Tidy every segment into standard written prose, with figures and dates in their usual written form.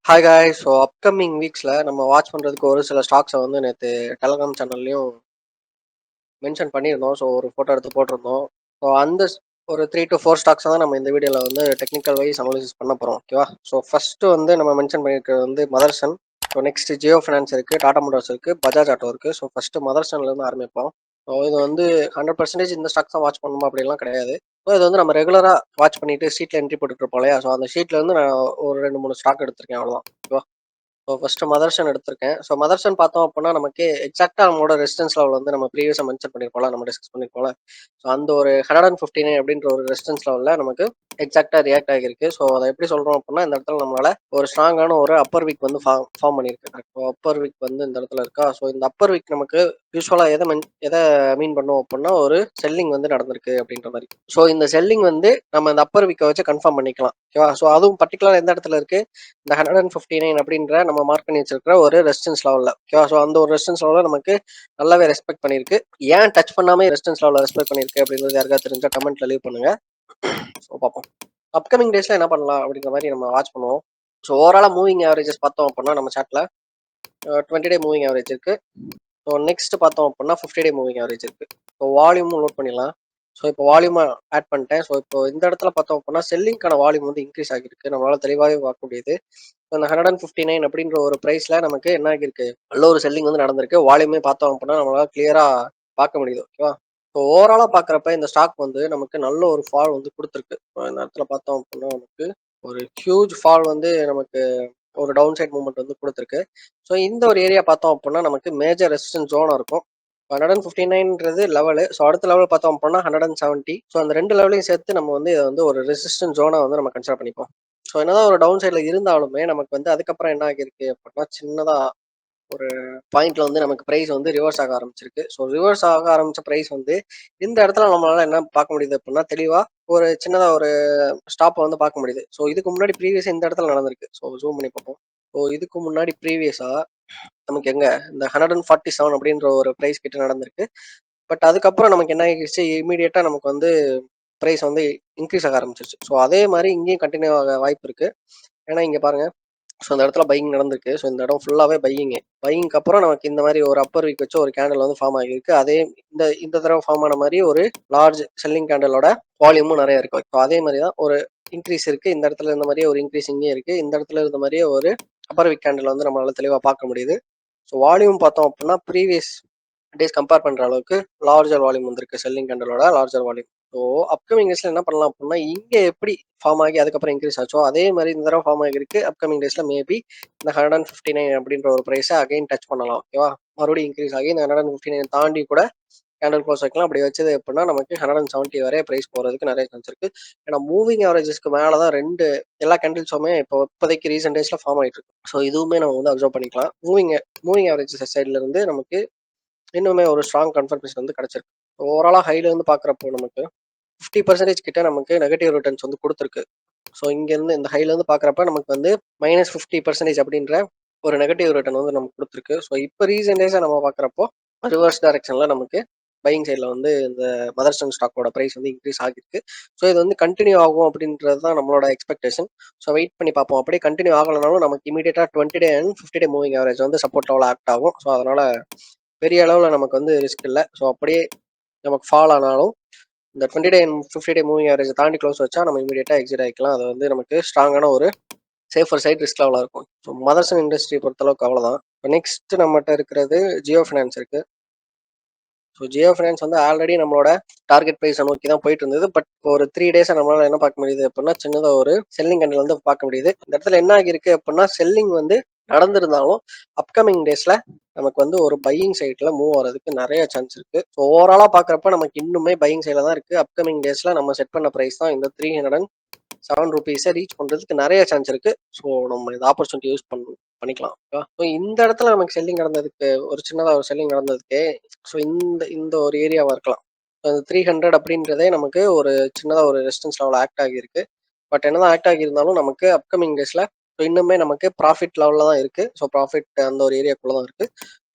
Hi guys. So upcoming வீக்ஸில் நம்ம watch பண்ணுறதுக்கு ஒரு சில ஸ்டாக்ஸை வந்து நேற்று டெலகிராம் சேனல்லையும் மென்ஷன் பண்ணியிருந்தோம். ஸோ ஒரு ஃபோட்டோ எடுத்து போட்டிருந்தோம். ஸோ அந்த ஒரு 3 to 4 ஸ்டாக்ஸை தான் நம்ம இந்த வீடியோவில் வந்து டெக்னிக்கல் வைஸ் அனாலிசிஸ் பண்ண போகிறோம். ஓகேவா? ஸோ ஃபஸ்ட்டு வந்து நம்ம மென்ஷன் பண்ணியிருக்கிறது வந்து Motherson. So next Jio finance இருக்குது, டாடா மோட்டார்ஸ் இருக்குது, பஜாஜ் ஆட்டோ இருக்குது. ஸோ ஃபஸ்ட்டு மதர்சன்லேருந்து ஆரம்பிப்போம். ஸோ இது வந்து 100% இந்த ஸ்டாக்ஸ் தான் வாட்ச் பண்ணணுமா அப்படிலாம் கிடையாது. ஸோ இது வந்து நம்ம ரெகுலராக வாட்ச் பண்ணிட்டு ஷீட்டில் என்ட்ரி போட்டுட்டு இருப்போம் இல்லையா? ஸோ அந்த ஷீட்டில் வந்து நான் ஒரு 2-3 ஸ்டாக் எடுத்திருக்கேன், அவ்வளோதான். ஓகேவா? ஸோ ஃபஸ்ட்டு மதர்சன் எடுத்திருக்கேன். ஸோ மதர்சன் பார்த்தோம் அப்படின்னா நமக்கு எக்ஸாக்டாக நம்மளோட ரெசிஸ்டன்ஸ் லெவல் வந்து நம்ம ப்ரீவியஸாக மென்ஷன் பண்ணியிருப்போம்ல, நம்ம டிஸ்கஸ் பண்ணியிருப்போம்ல. ஸோ அந்த ஒரு 159 அப்படின்ற ஒரு ரெசிஸ்டன்ஸ் லெவலில் நமக்கு எக்ஸாக்டாக ரியாக்ட் ஆகிருக்கு. ஸோ அதை எப்படி சொல்கிறோம் அப்படின்னா, இந்த இடத்துல நம்மளால ஒரு ஸ்ட்ராங்கான ஒரு அப்பர் வீக் வந்து ஃபார்ம் பண்ணியிருக்கு. ஸோ அப்பர் வீக் வந்து இந்த இடத்துல இருக்கா. ஸோ இந்த அப்பர் வீக் நமக்கு யூஸ்வலாக எதை மீன் பண்ணுவோம் அப்படின்னா, ஒரு செல்லிங் வந்து நடந்திருக்கு அப்படின்ற மாதிரி. ஸோ இந்த செல்லிங் வந்து நம்ம இந்த அப்பர் வீக்கை வச்சு கன்ஃபார்ம் பண்ணிக்கலாம். ஓகேவா? ஸோ அதுவும் பர்டிகுலர் எந்த இடத்துல இருக்கு, இந்த 159 அப்படின்ற நம்ம மார்க் பண்ணி வச்சிருக்கிற ஒரு ரெசிஸ்டன்ஸ் லெவலில். ஓகேவா? ஸோ அந்த ஒரு ரெசிஸ்டன்ஸ் லெவலில் நமக்கு நல்லாவே ரெஸ்பெக்ட் பண்ணியிருக்கு. ஏன் டச் பண்ணாமல் ரெசிஸ்டன்ஸ் லெவலில் ரெஸ்பெக்ட் பண்ணியிருக்கு அப்படின்றது யாருக்காவது தெரிஞ்சா கமெண்ட்ல லீவ் பண்ணுங்க. ஸோ பார்ப்போம் அப்கமிங் டேஸில் என்ன பண்ணலாம் அப்படிங்கிற மாதிரி நம்ம வாட்ச் பண்ணுவோம். ஸோ ஓவராலாக மூவிங் ஆவரேஜஸ் பார்த்தோம் அப்படின்னா நம்ம சாட்டில் 20 டே மூவிங் ஆவரேஜ் இருக்குது. ஸோ நெக்ஸ்ட் பார்த்தோம் அப்படின்னா 50 டே மூவிங் ஆவரேஜ் இருக்குது. ஸோ வால்யூமும் நோட் பண்ணிடலாம். ஸோ இப்போ வால்யூமை ஆட் பண்ணிட்டேன். ஸோ இப்போ இந்த இடத்துல பார்த்தோம் அப்படின்னா செல்லிங்கான வால்யூம் வந்து இன்க்ரீஸ் ஆகிருக்கு, நம்மளால தெளிவாகவே பார்க்க முடியுது. அந்த 159 அப்படின்ற ஒரு ப்ரைஸ்ல நமக்கு என்ன ஆகிருக்கு, நல்ல ஒரு செல்லிங் வந்து நடந்திருக்கு. வால்யூமே பார்த்தோம் அப்படின்னா நம்மளால கிளியரா பார்க்க முடியுது. ஓகேவா? ஸோ ஓவராலா பார்க்குறப்ப இந்த ஸ்டாக் வந்து நமக்கு நல்ல ஒரு ஃபால் வந்து கொடுத்துருக்கு. இந்த இடத்துல பார்த்தோம் அப்படின்னா நமக்கு ஒரு ஹியூஜ் ஃபால் வந்து நமக்கு ஒரு டவுன் சைட் மூவ்மெண்ட் வந்து கொடுத்துருக்கு. ஸோ இந்த ஒரு ஏரியா பார்த்தோம் அப்படின்னா நமக்கு மேஜர் ரெசிஸ்டன்ஸ் ஜோனா இருக்கும். 159ன்றது லெவலு. ஸோ அடுத்த லெவல் பார்த்தோம் அப்படின்னா 170. ஸோ அந்த ரெண்டு லெவலையும் சேர்த்து நம்ம வந்து இதை வந்து ஒரு ரெசிஸ்டன்ஸ் ஜோனா வந்து நம்ம கன்சிடர் பண்ணிப்போம். ஸோ என்னதான் ஒரு டவுன் சைடில் இருந்தாலுமே நமக்கு வந்து அதுக்கப்புறம் என்ன ஆகிருக்கு அப்படின்னா, சின்னதா ஒரு பாயிண்ட்ல வந்து நமக்கு பிரைஸ் வந்து ரிவர்ஸ் ஆக ஆரம்பிச்சிருக்கு. ஸோ ரிவர்ஸ் ஆக ஆரம்பிச்ச பிரைஸ் வந்து இந்த இடத்துல நம்மளால என்ன பார்க்க முடியுது அப்படின்னா, தெளிவா ஒரு சின்னதா ஒரு ஸ்டாப்பை வந்து பார்க்க முடியுது. ஸோ இதுக்கு முன்னாடி ப்ரீவியஸா இந்த இடத்துல நடந்திருக்கு. ஸோ ஜூம் பண்ணி பார்ப்போம். ஸோ இதுக்கு முன்னாடி ப்ரீவியஸா நமக்கு எங்க இந்த 147 அப்படின்ற ஒரு பிரைஸ் கிட்ட நடந்திருக்கு. பட் அதுக்கப்புறம் நமக்கு என்ன ஆகிடுச்சு, இமீடியட்டா நமக்கு வந்து பிரைஸ் வந்து இன்க்ரீஸ் ஆக ஆரம்பிச்சிருச்சு. ஸோ அதே மாதிரி இங்கேயும் கண்டினியூ ஆக வாய்ப்பு இருக்கு. ஏன்னா இங்க பாருங்க, ஸோ இந்த இடத்துல பையிங் நடந்திருக்கு. ஸோ இந்த இடம் ஃபுல்லாவே பையிங்கு. பையிங்க்கு அப்புறம் நமக்கு இந்த மாதிரி ஒரு அப்பர் வீக் வச்சு ஒரு கேண்டில் வந்து ஃபார்ம் ஆகியிருக்கு. அதே இந்த இந்த தடவை ஃபார்ம் ஆன மாதிரி ஒரு லார்ஜ் செல்லிங் கேண்டலோட வால்யூமும் நிறைய இருக்கு. ஸோ அதே மாதிரி தான் ஒரு இன்க்ரீஸ் இருக்கு. இந்த இடத்துல இருந்த மாதிரியே ஒரு இன்க்ரீஸ் இங்கேயும் இருக்கு. இந்த இடத்துல இருந்த மாதிரியே ஒரு அப்பர் வீக் கேண்டில் வந்து நம்மளால தெளிவாக பார்க்க முடியுது. ஸோ வால்யூம் பார்த்தோம் அப்படின்னா ப்ரீவியஸ் டேஸ் கம்பேர் பண்ற அளவுக்கு லார்ஜர் வால்யூம் வந்திருக்கு, செல்லிங் கேண்டலோட லார்ஜர் வால்யூம். ஸோ அப்கமிங் டேஸ்ல என்ன பண்ணலாம் அப்படின்னா, இங்க எப்படி ஃபார்ம் ஆகி அதுக்கப்புறம் இன்க்ரீஸ் ஆச்சோ அதே மாதிரி இந்த தடவை ஃபார்ம் ஆகிருக்கு. அப்கமிங் டேஸ்ல மேபி இந்த 159 அப்படின்ற ஒரு ப்ரைஸை அகைன் டச் பண்ணலாம். ஓகேவா? மறுபடியும் இன்க்ரீஸ் ஆகி இந்த 159 தாண்டி கூட கேண்டல் க்ளோஸ் வைக்கலாம். அப்படி வச்சது எப்படின்னா நமக்கு 170 வரை பிரைஸ் போறதுக்கு நிறைய சான்ஸ் இருக்கு. ஏன்னா மூவிங் ஆவரேஜஸ்க்கு மேல தான் எல்லா கேண்டில்ஸுமே இப்போதைக்கு ரீசெண்ட் டேஸ்ல ஃபார்ம் ஆயிட்டு இருக்கு. ஸோ இதுவுமே நம்ம வந்து அப்சர்வ் பண்ணிக்கலாம். மூவிங் ஆவரேஜஸ் சைட்ல இருந்து நமக்கு இன்னுமே ஒரு ஸ்ட்ராங் கன்ஃபர்மேஷன் வந்து கிடைச்சிருக்கு. ஓவராலா ஹைல இருந்து பாக்குறப்போ நமக்கு 50% கிட்ட நமக்கு நெகட்டிவ் ரிட்டர்ன்ஸ் வந்து கொடுத்துருக்கு. ஸோ இங்க இருந்து இந்த ஹைல இருந்து பாக்குறப்ப நமக்கு வந்து -50% அப்படின்ற ஒரு நெகட்டிவ் ரிட்டர்ன் வந்து நமக்கு கொடுத்துருக்கு. ஸோ இப்போ ரீசெண்ட் டேஸா நம்ம பாக்குறப்போ ரிவர்ஸ் டைரக்ஷன்ல நமக்கு பையிங் சைட்ல வந்து இந்த மதர்சன் ஸ்டாக்கோட பிரைஸ் வந்து இன்க்ரீஸ் ஆகிருக்கு. ஸோ இது வந்து கண்டினியூ ஆகும் அப்படின்றது தான் நம்மளோட எக்ஸ்பெக்டேஷன். ஸோ வெயிட் பண்ணி பார்ப்போம். அப்படியே கண்டினியூ ஆகலனாலும் நமக்கு இமீடியட்டா 20 day and 50 day moving average வந்து சப்போர்ட் லெவல் ஆக்ட் ஆகும். ஸோ அதனால பெரிய அளவில் நமக்கு வந்து ரிஸ்க் இல்லை. ஸோ அப்படியே நமக்கு ஃபால் ஆனாலும் இந்த 20 டே 50 டே மூவிங் ஆவரேஜ் தாண்டி க்ளோஸ் வச்சா நம்ம இமீடியட்டா எக்ஸிட் ஆகிக்கலாம். அது வந்து நமக்கு ஸ்ட்ராங்கான ஒரு சேஃபர் சைட் ரிஸ்க் லெவலாக இருக்கும். ஸோ மதர்சன் இண்டஸ்ட்ரி பொறுத்தளவுக்கு அவ்வளோதான். நெக்ஸ்ட் நம்மகிட்ட இருக்கிறது ஜியோ ஃபினான்ஸ் இருக்கு. ஸோ ஜியோ ஃபினான்ஸ் வந்து ஆல்ரெடி நம்மளோட டார்கெட் ப்ரைஸை நோக்கி தான் போயிட்டு இருந்தது. பட் ஒரு 3 டேஸை நம்மளால என்ன பார்க்க முடியுது அப்படின்னா, சின்னதாக ஒரு செல்லிங் கேண்டில் வந்து பார்க்க முடியுது. இந்த இடத்துல என்ன ஆகிருக்கு அப்படின்னா, செல்லிங் வந்து நடந்திருந்தாலும் அப்கமிங் டேஸ்ல நமக்கு வந்து ஒரு பையிங் சைட்ல மூவ் ஆகிறதுக்கு நிறைய சான்ஸ் இருக்கு. ஸோ ஓவராலா பார்க்குறப்ப நமக்கு இன்னுமே பையிங் சைட்ல தான் இருக்கு. அப்கமிங் டேஸ்ல நம்ம செட் பண்ண ப்ரைஸ் தான் இந்த 307 ருபீஸை ரீச் பண்றதுக்கு நிறைய சான்ஸ் இருக்கு. ஸோ நம்ம இந்த ஆப்பர்ச்சுனிட்டி யூஸ் பண்ணிக்கலாம். ஸோ இந்த இடத்துல நமக்கு செல்லிங் நடந்ததுக்கு ஒரு சின்னதாக ஒரு செல்லிங் நடந்ததுக்கு ஸோ இந்த இந்த ஒரு ஏரியாவா இருக்கலாம். அந்த 300 அப்படின்றதே நமக்கு ஒரு சின்னதாக ஒரு ரெசிஸ்டன்ஸ் லெவல் ஆக்ட் ஆகியிருக்கு. பட் என்னதான் ஆக்ட் ஆகியிருந்தாலும் நமக்கு அப்கமிங் டேஸ்ல இன்னுமே நமக்கு ப்ராஃபிட் லெவலில் தான் இருக்கு. ஸோ ப்ராஃபிட் அந்த ஒரு ஏரியாக்குள்ள தான் இருக்கு.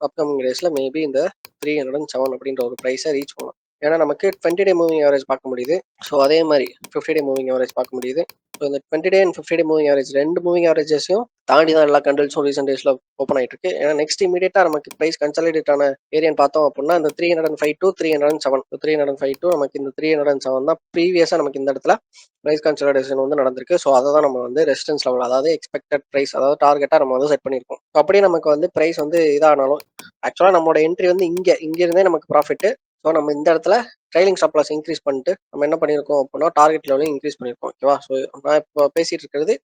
அப்கமிங் டேஸ்ல மேபி இந்த 307 அப்படின்ற ஒரு ப்ரைஸை ரீச் பண்ணலாம். ஏன்னா நமக்கு 20 டே மூவிங் ஆவரேஜ் பார்க்க முடியுது. ஸோ அதே மாதிரி 50 டே மூவிங் ஆவரேஜ் பார்க்க முடியுது. ஸோ இந்த 20 day and 50 day moving average ரெண்டு மூவிங் ஆவரேஜஸையும் தாண்டி தான் எல்லா கண்ட்ரல்ஸும் ரீசெண்ட் டேஸ்ல ஓப்பன் ஆகிட்டு இருக்கு. ஏன்னா நெக்ஸ்ட் இமீடியட்டா நமக்கு பிரைஸ் கன்சாலிடேட் ஆன ஏரியான்னு பார்த்தோம் அப்படின்னா இந்த 305 to 307. 305 to நமக்கு இந்த 307 தான் ப்ரீவியஸா நமக்கு இந்த இடத்துல பிரைஸ் கன்சாலிடேஷன் வந்து நடந்திருக்கு. ஸோ அதை தான் நம்ம வந்து ரெசிஸ்டன்ஸ் லெவல், அதாவது எக்ஸ்பெக்டட் பிரைஸ், அதாவது டார்கெட்டா நம்ம வந்து செட் பண்ணியிருக்கோம். அப்படியே நமக்கு வந்து பிரைஸ் வந்து இதானாலும் ஆக்சுவலா நம்மளோட என்ட்ரி வந்து இங்க இருந்தே நமக்கு ப்ராஃபிட். ஸோ நம்ம இந்த இடத்துல ட்ரைலிங் ஸ்டாப் லாஸ் இன்க்ரீஸ் பண்ணிட்டு நம்ம என்ன பண்ணியிருக்கோம் அப்படின்னா டார்கெட் லெவலையும் இன்க்ரீஸ் பண்ணியிருக்கோம். ஓகேவா? ஸோ நான் இப்போ பேசிட்டு இருக்கிறது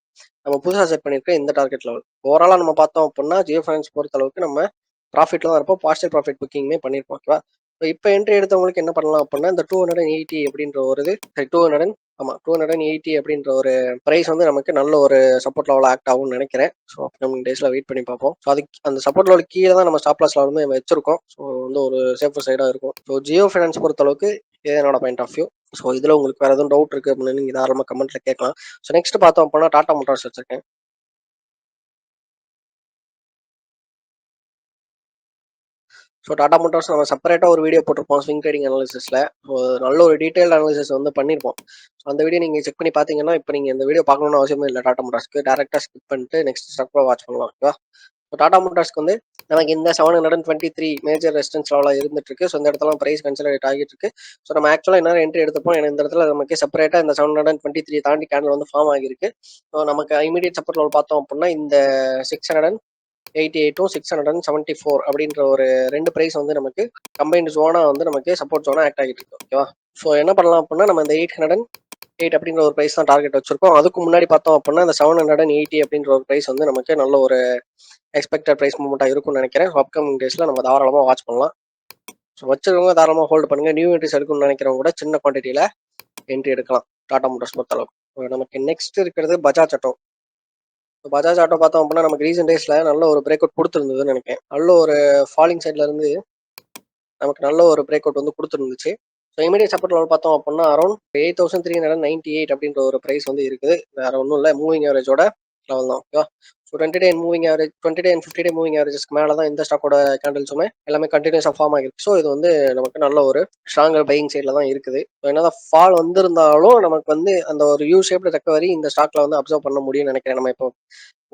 நம்ம புதுசாக செட் பண்ணியிருக்க இந்த டார்கெட் லெவல். ஓவராலாக நம்ம பார்த்தோம் அப்படின்னா ஜியோ ஃபைனான்ஸ் பொறுத்த அளவுக்கு நம்ம ப்ராஃபிட்ல தான் இருப்போம், பார்ஷியல் ப்ராஃபிட் புக்கிங்குமே பண்ணியிருப்போம். ஓகேவா? இப்போ என்ட்ரி எடுத்தவங்களுக்கு என்ன பண்ணலாம் அப்படின்னா இந்த 280 அப்படின்ற ஒரு 200 ஆமாம் 280 அப்படின்ற ஒரு ப்ரைஸ் வந்து நமக்கு நல்ல ஒரு சப்போர்ட் லெவல் ஆக்ட் ஆகும்னு நினைக்கிறேன். ஸோ அப்கமிங் டேஸ்ல வெயிட் பண்ணி பார்ப்போம். ஸோ அதுக்கு அந்த சப்போர்ட் லெவல் கீழே தான் நம்ம ஸ்டாப் லாஸ் லெவலுமே வச்சிருக்கோம். ஸோ வந்து ஒரு சேஃபர் சைடாக இருக்கும். ஸோ ஜியோ ஃபைனான்ஸ் பொறுத்த அளவுக்கு இது என்னோட பாயிண்ட் ஆஃப் வியூ. ஸோ இதில் உங்களுக்கு வேறு எதுவும் டவுட் இருக்குது அப்படின்னு நீங்கள் தாராளமாக கமெண்ட்ல கேட்கலாம். ஸோ நெக்ஸ்ட் பார்த்தோம் அப்படின்னா டாடா மோட்டார்ஸ் வச்சிருக்கேன். ஸோ டாடா மோட்டார்ஸ் நம்ம செப்பரேட்டாக ஒரு வீடியோ போட்டிருப்போம் ஸ்விங் ட்ரேடிங் அனாலிசிஸில். ஸோ நல்ல ஒரு டீட்டெயில் அனாலிசிஸ் வந்து பண்ணியிருப்போம். ஸோ அந்த வீடியோ நீங்கள் செக் பண்ணி பார்த்தீங்கன்னா இப்போ நீங்கள் இந்த வீடியோ பார்க்கணும்னு அவசியமே இல்லை. டாடா மோட்டார்ஸ்க்கு டேரெக்டாக ஸ்கிப் பண்ணிட்டு நெக்ஸ்ட் ஸ்டாக் வாட்ச் பண்ணலாம். ஓகேவா? ஸோ டாடா மோட்டார்ஸ்க்கு வந்து நமக்கு இந்த 723 மேஜர் ரெசிஸ்டன்ஸ் லெவலாக இருந்துட்டு இருக்கு. ஸோ இந்த இடத்துல ப்ரைஸ் கன்சல்டேட் ஆகிட்டு இருக்கு. ஸோ நம்ம ஆக்சுவலாக என்ன என்ட்ரி எடுத்துப்போம், ஏன்னா இந்த இடத்துல நமக்கு செப்பரேட்டாக இந்த 723 தாண்டி கேண்டில் வந்து ஃபார்ம் ஆகிருக்கு. ஸோ நமக்கு இமீடியட் சப்போர்ட் லெவல் பார்த்தோம் அப்படின்னா இந்த 688 674 அப்படின்ற ஒரு ரெண்டு ப்ரைஸ் வந்து நமக்கு கம்பைன்டு ஜோனா வந்து நமக்கு சப்போர்ட் ஜோனா ஆக்ட் ஆகிட்டு இருக்கு. ஓகேவா? ஸோ என்ன பண்ணலாம் அப்படின்னா நம்ம இந்த 808 அப்படின்ற ஒரு ப்ரைஸ் தான் டார்கெட் வச்சிருக்கோம். அதுக்கு முன்னாடி பார்த்தோம் அப்படின்னா இந்த 780 அப்படின்ற ஒரு ப்ரைஸ் வந்து நமக்கு நல்ல ஒரு எக்ஸ்பெக்டட் ப்ரைஸ் மூவ்மெண்ட்டாக இருக்கும்னு நினைக்கிறேன். அப்கமிங் டேஸில் நம்ம தாராளமாக வாட்ச் பண்ணலாம். ஸோ வச்சிருக்கவங்க தாராளமாக ஹோல்டு பண்ணுங்க. நியூ என்ட்ரிஸ் எடுக்கணும்னு நினைக்கிறவங்க கூட சின்ன குவான்டிட்டியில் என்ட்ரி எடுக்கலாம் டாடா மோட்டார்ஸ் பொறுத்தளவுக்கு. நமக்கு நெக்ஸ்ட் இருக்கிறது பஜாஜ் ஆட்டோ. பஜாஜ் ஆட்டோ பார்த்தோம் அப்படின்னா நமக்கு ரீசெண்ட் டேஸ்ல நல்ல ஒரு பிரேக் அவுட் கொடுத்துருந்ததுன்னு நினைக்கிறேன். நல்ல ஒரு ஃபாலிங் சைட்ல இருந்து நமக்கு நல்ல ஒரு பிரேக் அவுட் வந்து கொடுத்துருந்துச்சு. ஸோ இமீடியட் சப்போர்ட் லெவல் பார்த்தோம் அப்படின்னா அரௌண்ட் 8398 அப்படின்ற ஒரு ப்ரைஸ் வந்து இருக்குது. வேற ஒன்றும் இல்லை, மூவிங் ஆவரேஜோட லெவல் தான். ஓகேவா? So 20 day moving average 20 day and 50 day moving ஆவரேஜஸ்க்கு மேலே தான் இந்த ஸ்டாக்கோட கேண்டல்ஸுமே எல்லாமே கண்டினியூஸாக ஃபார்ம் ஆகிருக்கு. ஸோ இது வந்து நமக்கு நல்ல ஒரு ஸ்ட்ராங்கர் பையிங் சைடில் தான் இருக்குது. ஸோ என்னதான் ஃபால் வந்திருந்தாலும் நமக்கு வந்து அந்த ஒரு யூ ஷேப்டு ரெக்கவரி இந்த ஸ்டாக்ல வந்து அப்சர்வ் பண்ண முடியும்னு நினைக்கிறேன். நம்ம இப்போ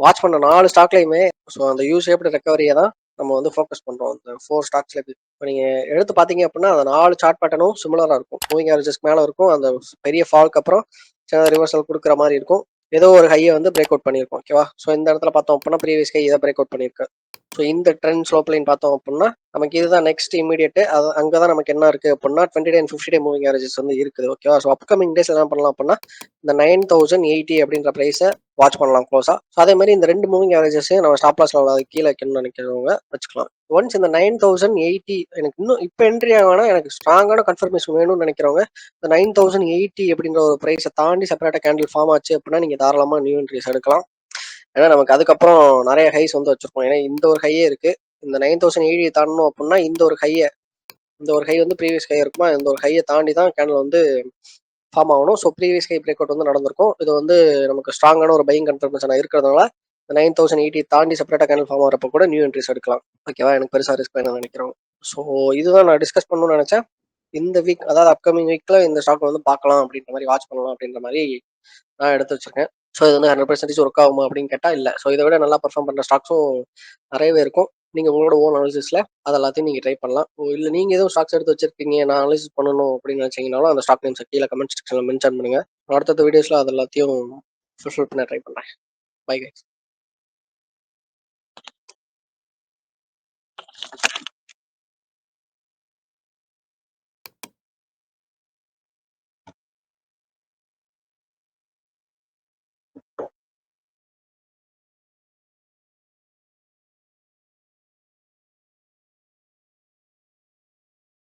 வாட்ச் பண்ண 4 ஸ்டாக்லையுமே ஸோ அந்த யூ ஷேப்டு ரெக்கவரியை தான் நம்ம வந்து ஃபோக்கஸ் பண்ணுறோம் அந்த 4 ஸ்டாக்ஸ்ல. இப்போ நீங்கள் எடுத்து பார்த்தீங்க அப்படின்னா அந்த 4 சார்ட் பேட்டர்னும் சிமிலராக இருக்கும். மூவிங் ஆவரேஜஸ்க்கு மேலே இருக்கும். அந்த பெரிய ஃபால்க்கு அப்புறம் சின்ன ரிவர்சல் கொடுக்குற மாதிரி இருக்கும். ஏதோ ஒரு ஹையை வந்து பிரேக் அவுட் பண்ணியிருக்கோம். ஓகேவா? ஸோ இந்த இடத்துல பார்த்தோம் அப்படின்னா ப்ரீவியஸ் ஹை இதை பிரேக் அவுட் பண்ணியிருக்கு. ஸோ இந்த ட்ரெண்ட் ஸ்லோப் லைன் பார்த்தோம் அப்படின்னா நமக்கு இதுதான் நெக்ஸ்ட் இமீடியட். அது அங்கே தான் நமக்கு என்ன இருக்குது அப்படின்னா 20 day and 50 day moving averages வந்து இருக்குது. ஓகேவா? ஸோ அப்கமிங் டேஸ் என்ன பண்ணலாம் அப்படின்னா இந்த 9080 அப்படின்ற ப்ரைஸை வாட்ச் பண்ணலாம் க்ளோஸா. ஸோ அதே மாதிரி இந்த ரெண்டு மூவிங் ஆவரேஜஸையும் நம்ம ஸ்டாப் லாஸ் லெவல் கீழே வைக்கணும்னு நினைக்கிறவங்க வச்சுக்கலாம். ஒன்ஸ் இந்த 9080 எனக்கு இன்னும் இப்போ என்ட்ரி ஆகனா எனக்கு ஸ்ட்ராங்கான கன்ஃபர்மேஷன் வேணும்னு நினைக்கிறவங்க இந்த 9080 அப்படின்ற ஒரு ப்ரைஸை தாண்டி செப்பரேட்டாக கேண்டில் ஃபார்ம் ஆச்சு அப்படின்னா நீங்கள் தாராளமாக நியூ என்ட்ரிஸ் எடுக்கலாம். ஏன்னா நமக்கு அதுக்கப்புறம் நிறைய ஹைஸ் வந்து வச்சிருக்கோம். ஏன்னா இந்த ஒரு ஹையே இருக்கு. இந்த 9080 தாண்டணும் அப்படின்னா இந்த ஒரு ஹை வந்து ப்ரீவியஸ் ஹை இருக்குமா, இந்த ஒரு ஹையை தாண்டி தான் கேண்டில் வந்து ஃபார்ம் ஆகணும். So previous high break out வந்து நடந்திருக்கும். இது வந்து நமக்கு ஸ்ட்ராங்கான ஒரு பையிங் கன்ஃபர்மேஷன் இருக்கிறதுனால 9080 தாண்டி செப்பரேட்டாக கேண்டில் ஃபார்ம் ஆகிறப்ப கூட நியூ என்ட்ரிஸ் எடுக்கலாம். ஓகேவா? எனக்கு பெருசாக ரிஸ்க் வேணும்னு நினைக்கிறோம். ஸோ இதுதான் நான் டிஸ்கஸ் பண்ணணும்னு நினைச்சேன். இந்த வீக் அதாவது அப்கமிங் வீக்ல இந்த ஸ்டாக் வந்து பார்க்கலாம் அப்படின்ற மாதிரி வாட்ச் பண்ணலாம் அப்படின்ற மாதிரி நான் எடுத்து வச்சிருக்கேன். ஸோ இது வந்து 100% ஒர்க் ஆகுமா அப்படின்னு கேட்டால் இல்லை. ஸோ இதை விட நல்லா பர்ஃபார்ம் பண்ணுற ஸ்டாக்ஸும் நிறையவே இருக்கும். நீங்கள் உங்களோட ஓன் அனாலிசிஸில் அது எல்லாத்தையும் நீங்கள் ட்ரை பண்ணலாம். இல்லை நீங்கள் எதுவும் ஸ்டாக்ஸ் எடுத்து வச்சிருக்கீங்க, நான் அனாலிசிஸ் பண்ணணும் அப்படின்னு நினச்சிங்கனாலும் அந்த ஸ்டாக் நேம்ஸ் கீழே கமெண்ட் செக்ஷனில் மென்ஷன் பண்ணுங்கள். அடுத்தடுத்த வீடியோஸில் அது எல்லாத்தையும் ஃபுல்ஃபில் பண்ண ட்ரை பண்ணுறேன். Bye guys.